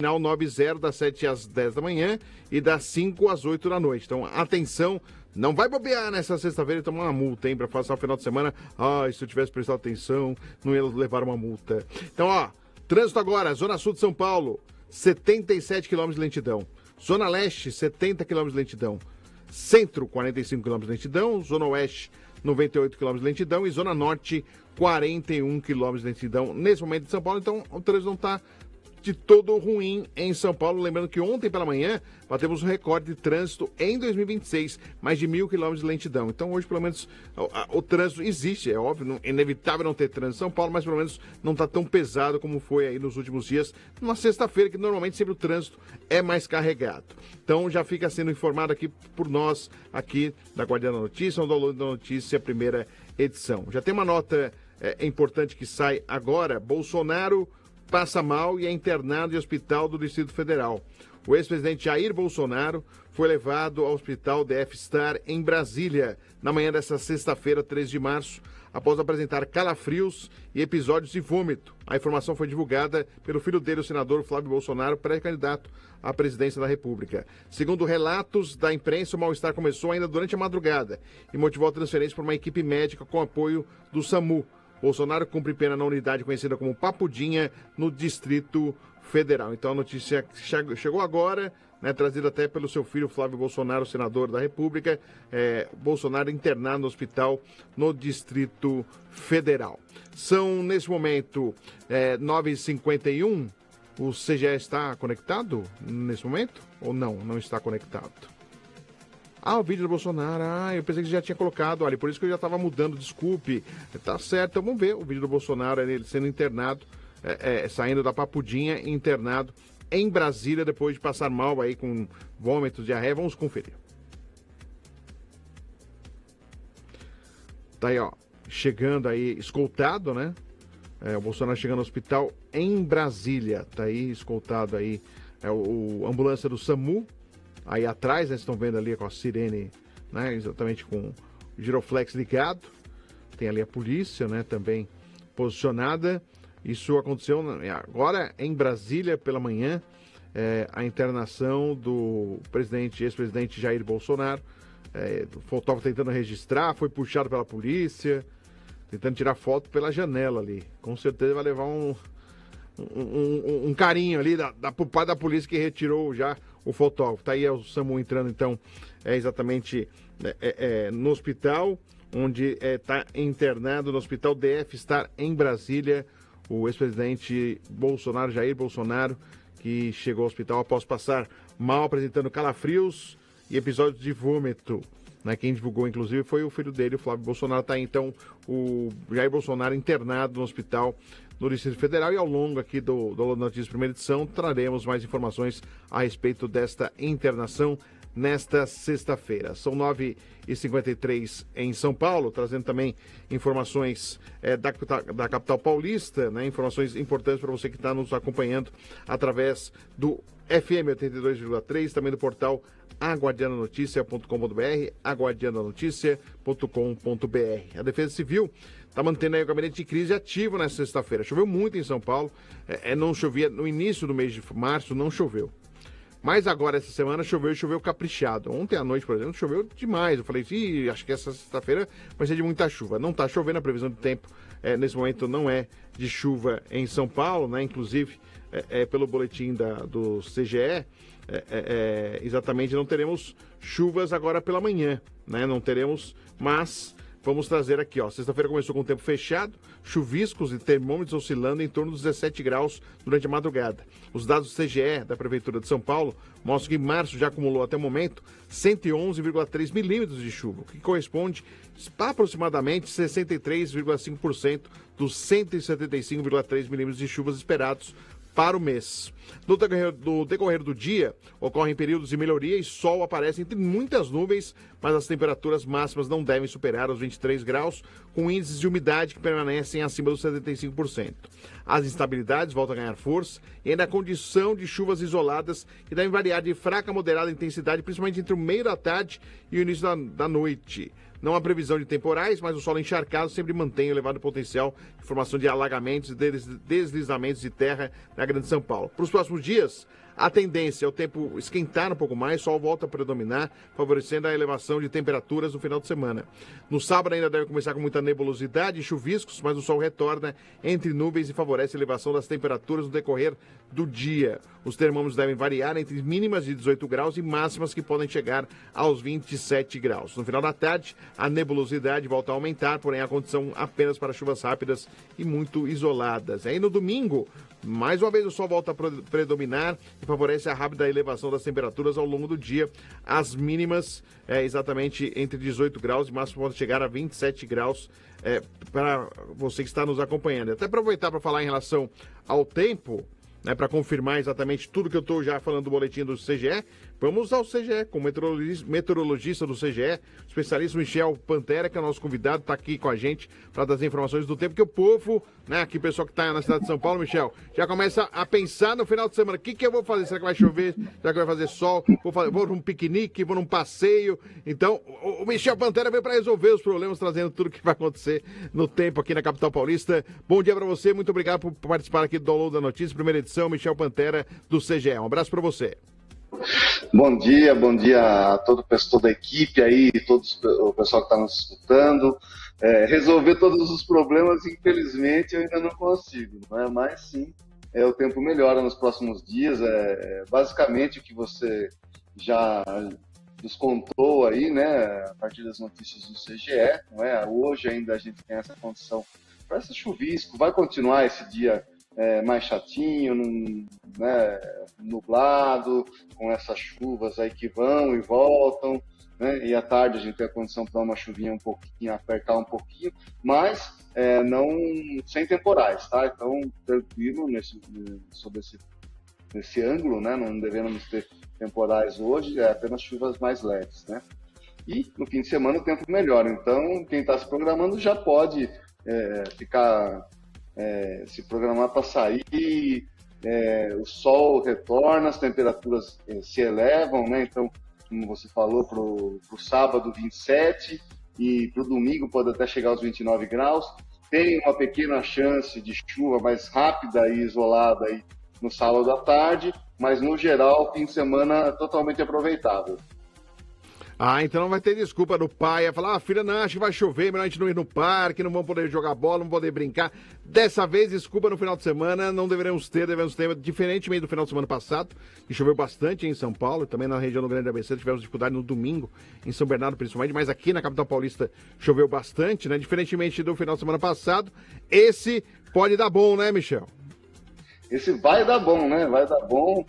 Final 90 das 7 às 10 da manhã e das 5 às 8 da noite. Então, atenção, não vai bobear nessa sexta-feira e tomar uma multa, hein, para passar o final de semana. Se eu tivesse prestado atenção, não ia levar uma multa. Então, trânsito agora, Zona Sul de São Paulo, 77 km de lentidão. Zona Leste, 70 km de lentidão. Centro, 45 km de lentidão. Zona Oeste, 98 km de lentidão. E Zona Norte, 41 km de lentidão. Nesse momento de São Paulo, então, o trânsito não está de todo ruim em São Paulo. Lembrando que ontem pela manhã batemos um recorde de trânsito em 2026, mais de 1.000 quilômetros de lentidão. Então hoje pelo menos o trânsito existe, é óbvio, é inevitável não ter trânsito em São Paulo, mas pelo menos não está tão pesado como foi aí nos últimos dias, numa sexta-feira que normalmente sempre o trânsito é mais carregado. Então já fica sendo informado aqui por nós, aqui da Guardiã da Notícia, no Download da Notícia, primeira edição. Já tem uma nota importante que sai agora. Bolsonaro passa mal e é internado em hospital do Distrito Federal. O ex-presidente Jair Bolsonaro foi levado ao hospital DF Star em Brasília na manhã desta sexta-feira, 13 de março, após apresentar calafrios e episódios de vômito. A informação foi divulgada pelo filho dele, o senador Flávio Bolsonaro, pré-candidato à presidência da República. Segundo relatos da imprensa, o mal-estar começou ainda durante a madrugada e motivou a transferência por uma equipe médica com apoio do SAMU. Bolsonaro cumpre pena na unidade conhecida como Papudinha, no Distrito Federal. Então a notícia chegou agora, né, trazida até pelo seu filho Flávio Bolsonaro, senador da República. Bolsonaro internado no hospital no Distrito Federal. São, nesse momento, 9h51. O CGE está conectado nesse momento? Ou não? Não está conectado. O vídeo do Bolsonaro, eu pensei que já tinha colocado, olha, por isso que eu já estava mudando, desculpe. Tá certo, então vamos ver o vídeo do Bolsonaro, ele sendo internado, saindo da Papudinha, internado em Brasília, depois de passar mal aí com vômitos, diarreia. Vamos conferir. Tá aí, chegando aí, escoltado, né? O Bolsonaro chegando no hospital em Brasília, tá aí, escoltado aí, a ambulância do SAMU. Aí atrás, né, vocês estão vendo ali com a sirene, né, exatamente com o giroflex ligado. Tem ali a polícia, né, também posicionada. Isso aconteceu agora em Brasília pela manhã, a internação do ex-presidente Jair Bolsonaro. O fotógrafo tentando registrar, foi puxado pela polícia, tentando tirar foto pela janela ali. Com certeza vai levar um carinho ali por parte da polícia que retirou já o fotógrafo. Tá aí o SAMU entrando, então, exatamente no hospital, onde está internado no hospital DF Star em Brasília, o ex-presidente Bolsonaro, Jair Bolsonaro, que chegou ao hospital após passar mal, apresentando calafrios e episódios de vômito. Né? Quem divulgou, inclusive, foi o filho dele, o Flávio Bolsonaro. Tá aí, então, o Jair Bolsonaro internado no hospital no Distrito Federal, e ao longo aqui do Notícias Primeira Edição traremos mais informações a respeito desta internação nesta sexta-feira. São 9h53 em São Paulo, trazendo também informações da capital paulista, né? Informações importantes para você que está nos acompanhando através do FM 82,3, também do portal aguardiandanoticia.com.br, aguardiandanoticia.com.br. A Defesa Civil está mantendo aí o gabinete de crise ativo nessa sexta-feira. Choveu muito em São Paulo, não chovia no início do mês de março, não choveu. Mas agora, essa semana, choveu caprichado. Ontem à noite, por exemplo, choveu demais. Eu falei, acho que essa sexta-feira vai ser de muita chuva. Não está chovendo, a previsão do tempo nesse momento não é de chuva em São Paulo, né? Inclusive, pelo boletim do CGE, exatamente não teremos chuvas agora pela manhã, né? Não teremos, mas vamos trazer aqui, sexta-feira começou com o tempo fechado, chuviscos e termômetros oscilando em torno dos 17 graus durante a madrugada. Os dados do CGE, da Prefeitura de São Paulo, mostram que março já acumulou até o momento 111,3 milímetros de chuva, o que corresponde a aproximadamente 63,5% dos 175,3 milímetros de chuvas esperados para o mês. No decorrer do dia, ocorrem períodos de melhoria e sol aparece entre muitas nuvens, mas as temperaturas máximas não devem superar os 23 graus, com índices de umidade que permanecem acima dos 75%. As instabilidades voltam a ganhar força e ainda a condição de chuvas isoladas que devem variar de fraca a moderada intensidade, principalmente entre o meio da tarde e o início da noite. não há previsão de temporais, mas o solo encharcado sempre mantém elevado potencial de formação de alagamentos e deslizamentos de terra na Grande São Paulo. Para os próximos dias, a tendência é o tempo esquentar um pouco mais, o sol volta a predominar, favorecendo a elevação de temperaturas no final de semana. No sábado ainda deve começar com muita nebulosidade e chuviscos, mas o sol retorna entre nuvens e favorece a elevação das temperaturas no decorrer do dia. Os termômetros devem variar entre mínimas de 18 graus e máximas que podem chegar aos 27 graus. No final da tarde, a nebulosidade volta a aumentar, porém a condição apenas para chuvas rápidas e muito isoladas. Aí no domingo, mais uma vez o sol volta a predominar e favorece a rápida elevação das temperaturas ao longo do dia. As mínimas exatamente entre 18 graus e máximo pode chegar a 27 graus para você que está nos acompanhando. Até aproveitar para falar em relação ao tempo, né, para confirmar exatamente tudo que eu estou já falando do boletim do CGE, vamos ao CGE, com o meteorologista do CGE, especialista Michel Pantera, que é o nosso convidado, está aqui com a gente para dar as informações do tempo, que o povo, né, aqui o pessoal que está na cidade de São Paulo, Michel, já começa a pensar no final de semana, o que eu vou fazer? Será que vai chover? Será que vai fazer sol? Vou num piquenique, vou num passeio? Então, o Michel Pantera veio para resolver os problemas, trazendo tudo que vai acontecer no tempo aqui na capital paulista. Bom dia para você, muito obrigado por participar aqui do Download da Notícia, primeira edição, Michel Pantera do CGE. Um abraço para você. Bom dia a toda a equipe aí, o pessoal que está nos escutando. Resolver todos os problemas, infelizmente, eu ainda não consigo, né? Mas sim, o tempo melhora nos próximos dias. Basicamente o que você já nos contou aí, né, a partir das notícias do CGE, não é? Hoje ainda a gente tem essa condição para esse chuvisco, vai continuar esse dia mais chatinho, né, nublado, com essas chuvas aí que vão e voltam, né, e à tarde a gente tem a condição para dar uma chuvinha um pouquinho, apertar um pouquinho, mas não sem temporais, tá? Então, tranquilo sobre esse ângulo, né, não devemos ter temporais hoje, apenas chuvas mais leves, né? E no fim de semana o tempo melhora, então quem está se programando já pode se programar para sair, o sol retorna, as temperaturas se elevam, né? Então, como você falou, para o sábado 27 e para o domingo pode até chegar aos 29 graus. Tem uma pequena chance de chuva mais rápida e isolada aí no sábado à tarde, mas no geral, fim de semana totalmente aproveitável. Ah, então não vai ter desculpa do pai a falar, filha, não, acho que vai chover, melhor a gente não ir no parque, não vamos poder jogar bola, não poder brincar. Dessa vez, desculpa no final de semana, não devemos ter, diferentemente do final de semana passado, que choveu bastante em São Paulo, também na região do Grande ABC, tivemos dificuldade no domingo, em São Bernardo principalmente, mas aqui na capital paulista choveu bastante, né? Diferentemente do final de semana passado, esse pode dar bom, né, Michel? Esse vai dar bom, né? Vai dar bom.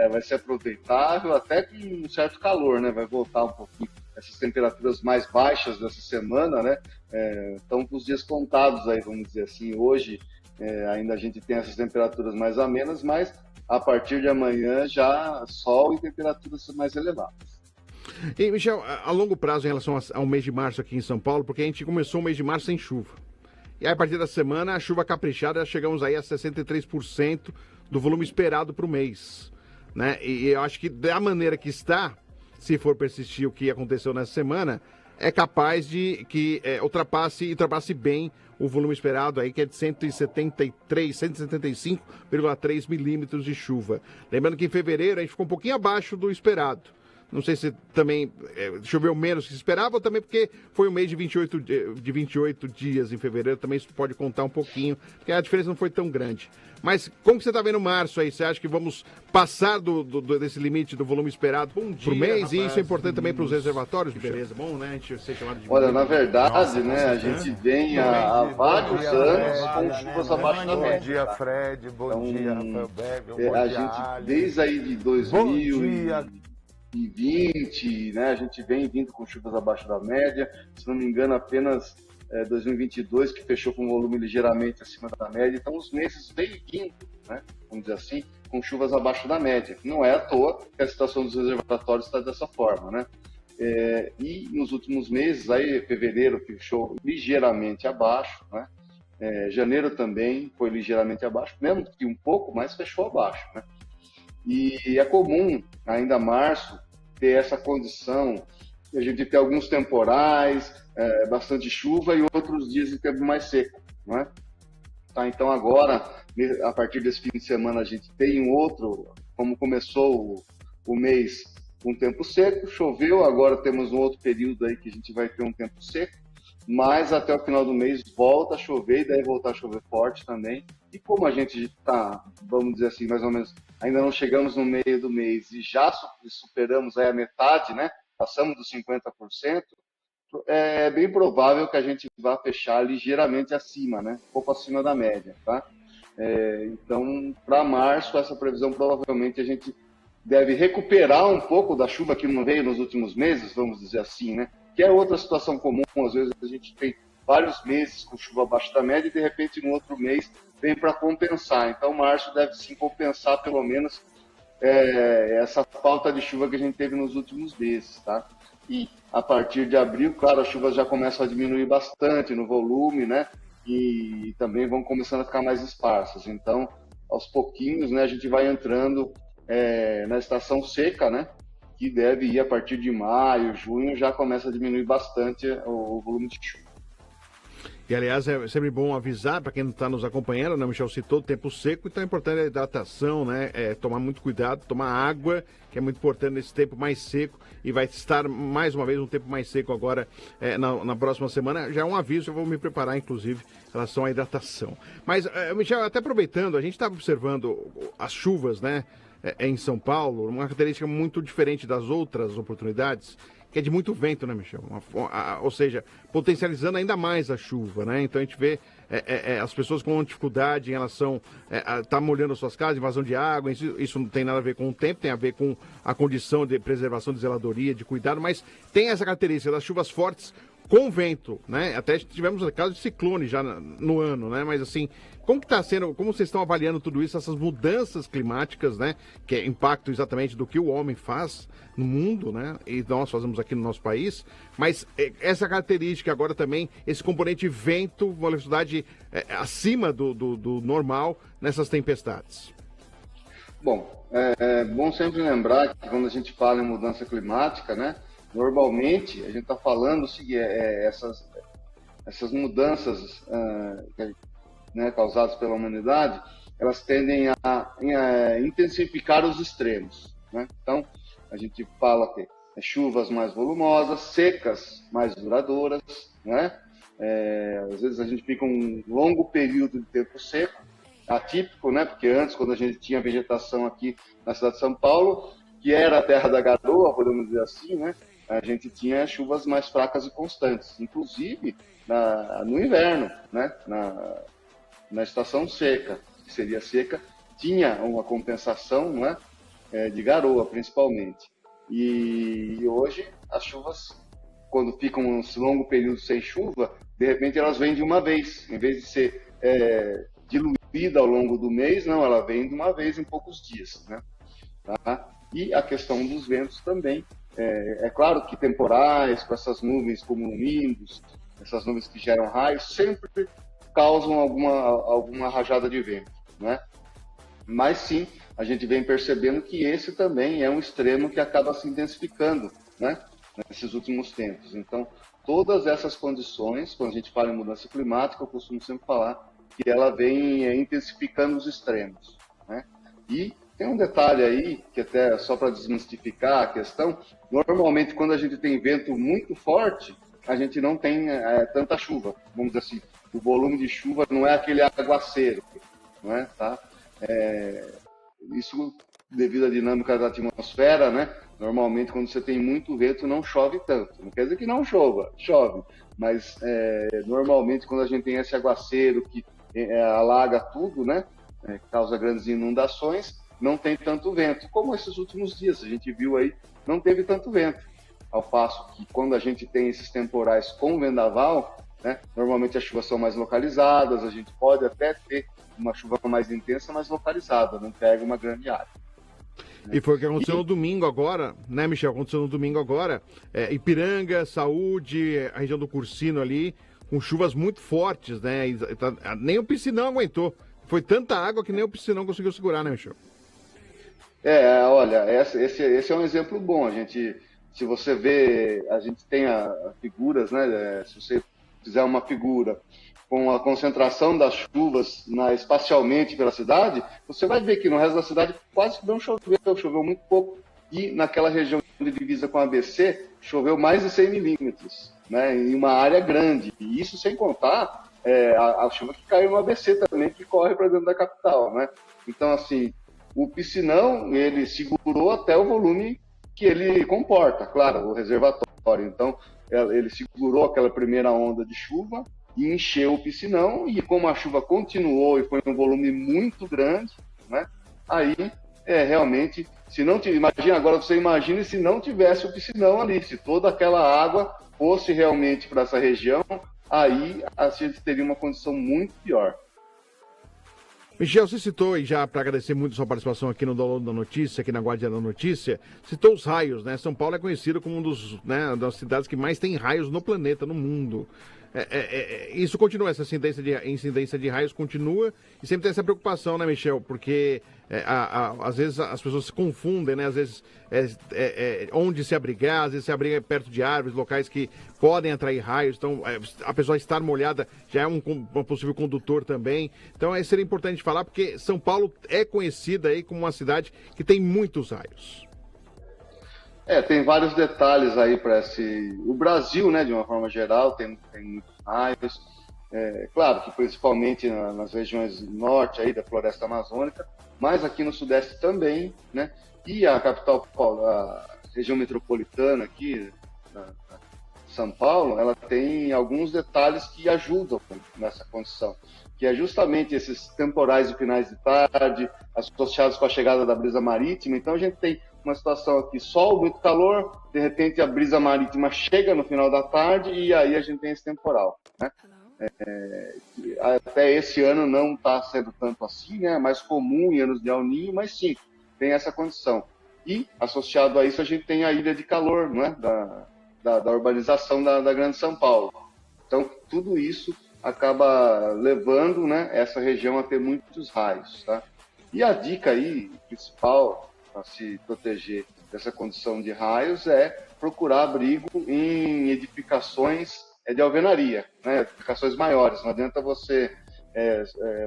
Vai ser aproveitável, até com um certo calor, né? Vai voltar um pouquinho essas temperaturas mais baixas dessa semana, né? Estão com os dias contados aí, vamos dizer assim. Hoje ainda a gente tem essas temperaturas mais amenas, mas a partir de amanhã já sol e temperaturas mais elevadas. E, Michel, a longo prazo em relação ao mês de março aqui em São Paulo, porque a gente começou o mês de março sem chuva. E aí, a partir da semana, a chuva caprichada, chegamos aí a 63% do volume esperado para o mês. Né? E eu acho que da maneira que está, se for persistir o que aconteceu nessa semana, é capaz de que ultrapasse bem o volume esperado aí, que é de 175,3 milímetros de chuva. Lembrando que em fevereiro a gente ficou um pouquinho abaixo do esperado. Não sei se também choveu menos que se esperava, ou também porque foi um mês de 28 dias em fevereiro, também isso pode contar um pouquinho, porque a diferença não foi tão grande. Mas como que você está vendo março aí? Você acha que vamos passar desse limite do volume esperado por mês? Rapaz, e isso é importante também para os reservatórios? Beleza, bom, né? A gente ser chamado de... Olha, na verdade, né, a gente vem há vários anos com chuvas abaixo da média. Bom dia, Fred. Bom dia, Rafael Bebel. Bom a dia, gente, Ali. desde aí de 2020, né, a gente vem vindo com chuvas abaixo da média. Se não me engano, apenas 2022 que fechou com um volume ligeiramente acima da média. Então, os meses vêm vindo, né, vamos dizer assim, com chuvas abaixo da média. Não é à toa que a situação dos reservatórios está dessa forma, né? E nos últimos meses, aí, fevereiro fechou ligeiramente abaixo, né? Janeiro também foi ligeiramente abaixo, mesmo que um pouco, mas fechou abaixo, né? E é comum, ainda março, ter essa condição a gente tem alguns temporais, bastante chuva e outros dias de tempo mais seco, não é? Tá, então agora, a partir desse fim de semana, a gente tem um outro, como começou o mês com tempo seco, choveu, agora temos um outro período aí que a gente vai ter um tempo seco, mas até o final do mês volta a chover e daí voltar a chover forte também. E como a gente está, vamos dizer assim, mais ou menos, ainda não chegamos no meio do mês e já superamos aí a metade, né? Passamos dos 50%, é bem provável que a gente vá fechar ligeiramente acima, né? Um pouco acima da média, tá? Então, para março, essa previsão provavelmente a gente deve recuperar um pouco da chuva que não veio nos últimos meses, vamos dizer assim, né? Que é outra situação comum, às vezes a gente tem vários meses com chuva abaixo da média e de repente no outro mês vem para compensar. Então, março deve sim compensar pelo menos essa falta de chuva que a gente teve nos últimos meses, tá? E a partir de abril, claro, as chuvas já começam a diminuir bastante no volume, né? E também vão começando a ficar mais esparsas. Então, aos pouquinhos, né, a gente vai entrando na estação seca, né? Que deve ir a partir de maio, junho, já começa a diminuir bastante o volume de chuva. E, aliás, é sempre bom avisar para quem não está nos acompanhando, né? O Michel citou o tempo seco, então é importante a hidratação, né? Tomar muito cuidado, tomar água, que é muito importante nesse tempo mais seco, e vai estar mais uma vez um tempo mais seco agora na próxima semana. Já é um aviso, eu vou me preparar, inclusive, em relação à hidratação. Mas, Michel, até aproveitando, a gente está observando as chuvas, né? Em São Paulo, uma característica muito diferente das outras oportunidades, que é de muito vento, né, Michel? Ou seja, potencializando ainda mais a chuva, né? Então a gente vê as pessoas com dificuldade em relação a estar molhando as suas casas, invasão de água, isso não tem nada a ver com o tempo, tem a ver com a condição de preservação, de zeladoria, de cuidado, mas tem essa característica das chuvas fortes com vento, né? Até tivemos casos de ciclone já no ano, né? Mas assim, como que está sendo, como vocês estão avaliando tudo isso, essas mudanças climáticas, né? Que é impacto exatamente do que o homem faz no mundo, né? E nós fazemos aqui no nosso país, mas essa característica agora também, esse componente vento, velocidade acima do normal nessas tempestades. Bom, é bom sempre lembrar que quando a gente fala em mudança climática, né? Normalmente, a gente está falando essas mudanças né, causadas pela humanidade, elas tendem a intensificar os extremos, né? Então, a gente fala que chuvas mais volumosas, secas mais duradouras, né? Às vezes a gente fica um longo período de tempo seco, atípico, né? Porque antes, quando a gente tinha vegetação aqui na cidade de São Paulo, que era a terra da garoa, podemos dizer assim, né? A gente tinha chuvas mais fracas e constantes, inclusive no inverno, né? Na estação seca, que seria seca, tinha uma compensação, né? De garoa, principalmente. E hoje, as chuvas, quando ficam esse longo período sem chuva, de repente elas vêm de uma vez, em vez de ser diluída ao longo do mês, não, ela vem de uma vez em poucos dias, né? Tá? E a questão dos ventos também. É claro que temporais, com essas nuvens como nimbus, essas nuvens que geram raios, sempre causam alguma rajada de vento, né? Mas sim, a gente vem percebendo que esse também é um extremo que acaba se intensificando, né? Nesses últimos tempos. Então, todas essas condições, quando a gente fala em mudança climática, eu costumo sempre falar que ela vem intensificando os extremos, né? E tem um detalhe aí, que até só para desmistificar a questão, normalmente quando a gente tem vento muito forte, a gente não tem tanta chuva, vamos dizer assim, o volume de chuva não é aquele aguaceiro, não é? Tá? Isso devido à dinâmica da atmosfera, né? Normalmente quando você tem muito vento não chove tanto, não quer dizer que não chova, chove, mas normalmente quando a gente tem esse aguaceiro que alaga tudo, né? Causa grandes inundações, não tem tanto vento, como esses últimos dias, a gente viu aí, não teve tanto vento. Ao passo que quando a gente tem esses temporais com vendaval, né, normalmente as chuvas são mais localizadas, a gente pode até ter uma chuva mais intensa, mas localizada, não pega uma grande área. E foi o que aconteceu no domingo agora, né, Michel? Aconteceu no domingo agora, Ipiranga, Saúde, a região do Cursino ali, com chuvas muito fortes, né? Nem o piscinão aguentou. Foi tanta água que nem o piscinão conseguiu segurar, né, Michel? Olha, esse é um exemplo bom. A gente Se você vê, a gente tem figuras, né? Se você fizer uma figura com a concentração das chuvas espacialmente pela cidade, você vai ver que no resto da cidade quase que não choveu muito pouco. E naquela região de divisa com a ABC, choveu mais de 100 milímetros, né, em uma área grande. E isso sem contar a chuva que caiu no ABC também, que corre para dentro da capital, né? Então, assim, o piscinão, ele segurou até o volume que ele comporta, claro, o reservatório. Então, ele segurou aquela primeira onda de chuva e encheu o piscinão, e como a chuva continuou e foi um volume muito grande, né, aí realmente, se não imagina agora, você imagine se não tivesse o piscinão ali, se toda aquela água fosse realmente para essa região, aí a gente teria uma condição muito pior. Michel, você citou, e já para agradecer muito a sua participação aqui no Download da Notícia, aqui na Guardia da Notícia, citou os raios, né? São Paulo é conhecido como uma das cidades que mais tem raios no planeta, no mundo. Isso continua, essa incidência de raios continua, e sempre tem essa preocupação, né, Michel? Porque às vezes as pessoas se confundem, né? Às vezes onde se abrigar, às vezes se abriga perto de árvores, locais que podem atrair raios, então a pessoa estar molhada já é um possível condutor também. Então seria importante falar, porque São Paulo é conhecida aí como uma cidade que tem muitos raios. Tem vários detalhes aí para o Brasil, né, de uma forma geral, tem muitos raios. Claro que principalmente nas regiões norte aí da floresta amazônica, mas aqui no sudeste também, né? E a capital, a região metropolitana aqui, São Paulo, ela tem alguns detalhes que ajudam nessa condição, que é justamente esses temporais de finais de tarde, associados com a chegada da brisa marítima. Então a gente tem uma situação aqui, sol, muito calor, de repente a brisa marítima chega no final da tarde e aí a gente tem esse temporal, né? Até esse ano não está sendo tanto assim, né? É mais comum em anos de El Niño, mas sim, tem essa condição. E, associado a isso, a gente tem a ilha de calor, né? Da urbanização da Grande São Paulo. Então, tudo isso acaba levando, né, essa região a ter muitos raios, tá? E a dica aí, principal, para se proteger dessa condição de raios, é procurar abrigo em edificações de alvenaria, né? Edificações maiores. Não adianta você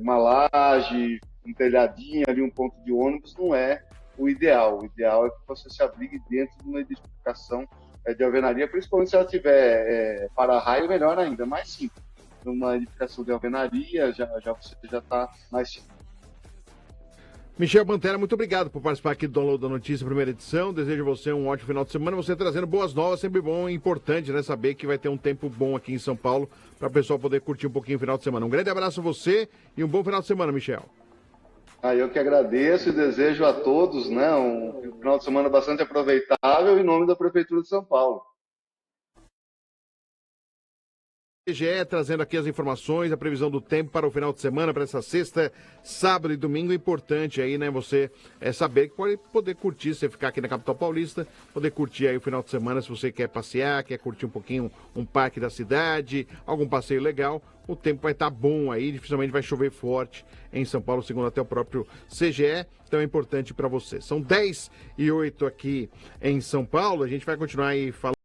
uma laje, um telhadinho ali, um ponto de ônibus, não é o ideal. O ideal é que você se abrigue dentro de uma edificação de alvenaria, principalmente se ela tiver para-raio, melhor ainda. Mas sim, numa edificação de alvenaria, você já está mais seguro. Michel Pantera, muito obrigado por participar aqui do Download da Notícia, primeira edição. Desejo a você um ótimo final de semana. Você trazendo boas novas, sempre bom e importante, né? Saber que vai ter um tempo bom aqui em São Paulo para o pessoal poder curtir um pouquinho o final de semana. Um grande abraço a você e um bom final de semana, Michel. Eu que agradeço e desejo a todos, né, um final de semana bastante aproveitável em nome da Prefeitura de São Paulo. IBGE trazendo aqui as informações, a previsão do tempo para o final de semana, para essa sexta, sábado e domingo. Importante aí, né, você saber que pode poder curtir, você ficar aqui na capital paulista, poder curtir aí o final de semana, se você quer passear, quer curtir um pouquinho um parque da cidade, algum passeio legal, o tempo vai estar bom aí, dificilmente vai chover forte em São Paulo, segundo até o próprio CGE, então é importante para você. São 10h08 aqui em São Paulo, a gente vai continuar aí falando